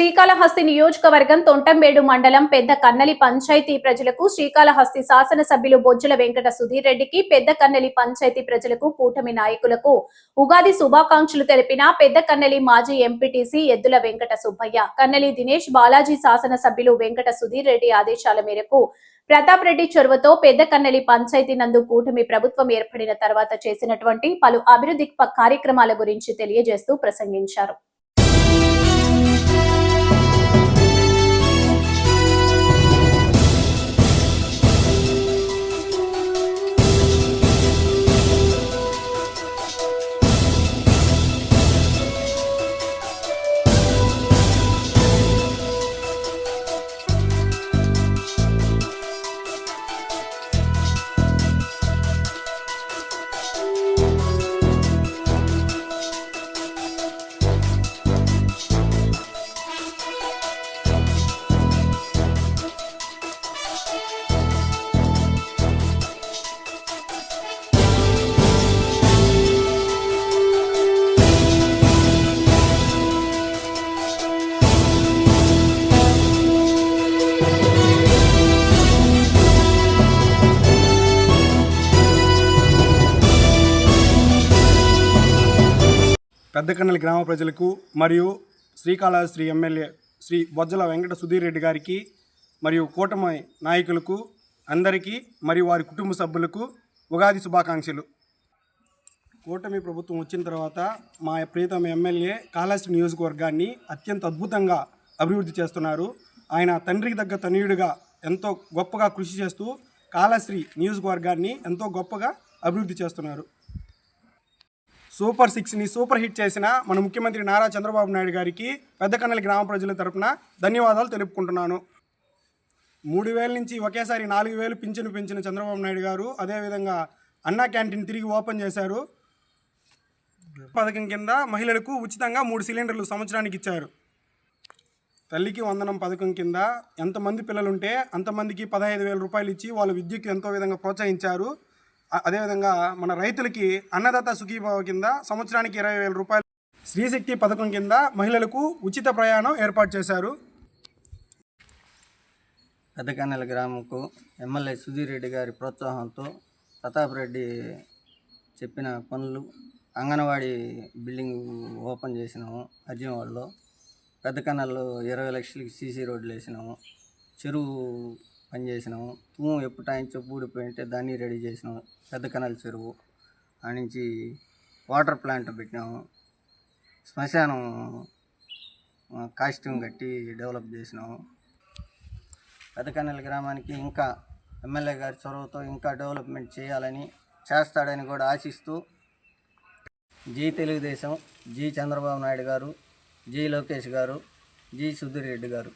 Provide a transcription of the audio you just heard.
శ్రీకాళహస్తి నియోజకవర్గం తొంటంబేడు మండలం పెద్ద కన్నలి పంచాయతీ ప్రజలకు శ్రీకాళహస్తి శాసనసభ్యులు బొజ్జల వెంకట సుధీర్ రెడ్డికి పెద్ద కన్నలి పంచాయతీ ప్రజలకు కూటమి నాయకులకు ఉగాది శుభాకాంక్షలు తెలిపిన పెద్ద కన్నలి మాజీ ఎంపీటీసీ ఎద్దుల వెంకట సుబ్బయ్య, కన్నలి దినేష్ బాలాజీ శాసనసభ్యులు వెంకట సుధీర్ రెడ్డి ఆదేశాల మేరకు ప్రతాప్ రెడ్డి చొరవతో పెద్ద కన్నలి పంచాయతీ నందు కూటమి ప్రభుత్వం ఏర్పడిన తర్వాత చేసినటువంటి పలు అభివృద్ధి కార్యక్రమాల గురించి తెలియజేస్తూ ప్రసంగించారు. పెద్దకన్నెల గ్రామ ప్రజలకు మరియు శ్రీకాళహస్తి ఎమ్మెల్యే శ్రీ బొజ్జల వెంకట సుధీర్ రెడ్డి గారికి మరియు కూటమి నాయకులకు అందరికీ మరియు వారి కుటుంబ సభ్యులకు ఉగాది శుభాకాంక్షలు. కూటమి ప్రభుత్వం వచ్చిన తర్వాత మా ప్రియతమ ఎమ్మెల్యే కాళహస్తి నియోజకవర్గాన్ని అత్యంత అద్భుతంగా అభివృద్ధి చేస్తున్నారు. ఆయన తండ్రికి తగ్గ తనయుడిగా ఎంతో గొప్పగా కృషి చేస్తూ కాళహస్తి నియోజకవర్గాన్ని ఎంతో గొప్పగా అభివృద్ధి చేస్తున్నారు. సూపర్ 6ని సూపర్ హిట్ చేసిన మన ముఖ్యమంత్రి నారా చంద్రబాబు నాయుడు గారికి పెద్దకన్నెల గ్రామ ప్రజల తరపున ధన్యవాదాలు తెలుపుకుంటున్నాను. 3,000 నుంచి ఒకేసారి 4,000 పింఛను పెంచిన చంద్రబాబు నాయుడు గారు అదేవిధంగా అన్నా క్యాంటీన్ తిరిగి ఓపెన్ చేశారు. పథకం కింద మహిళలకు ఉచితంగా 3 సిలిండర్లు సంవత్సరానికి ఇచ్చారు. తల్లికి వందనం పథకం కింద ఎంతమంది పిల్లలుంటే అంతమందికి 15,000 రూపాయలు ఇచ్చి వాళ్ళ విద్యకు ఎంతో విధంగా ప్రోత్సహించారు. అదేవిధంగా మన రైతులకి అన్నదాత సుఖీభావ కింద సంవత్సరానికి 20,000 రూపాయలు, శ్రీశక్తి పథకం కింద మహిళలకు ఉచిత ప్రయాణం ఏర్పాటు చేశారు. పెద్దకన్నెల గ్రామంకు ఎమ్మెల్యే సుధీర్ రెడ్డి గారి ప్రోత్సాహంతో ప్రతాప్ రెడ్డి చెప్పిన పనులు, అంగన్వాడీ బిల్డింగ్ ఓపెన్ చేసినాము. అర్జునవాడలో పెద్దకన్నెల్లో 20 లక్షలకి సీసీ రోడ్లు వేసినాము. చెరువు పని చేసినాము. తూము ఎప్పుడు టైంచో ఊడిపోయింటే దాన్ని రెడీ చేసినాము. పెద్దకన్నెల చెరువు ఆ నుంచి వాటర్ ప్లాంట్ పెట్టినాము. శ్మశానం కాస్ట్యూమ్ కట్టి డెవలప్ చేసినాము. పెద్దకన్నెల గ్రామానికి ఇంకా ఎమ్మెల్యే గారి చొరవతో ఇంకా డెవలప్మెంట్ చేయాలని, చేస్తాడని కూడా ఆశిస్తూ జై తెలుగుదేశం, జై చంద్రబాబు నాయుడు గారు, జై లోకేష్ గారు, జై సుధీర్ రెడ్డి గారు.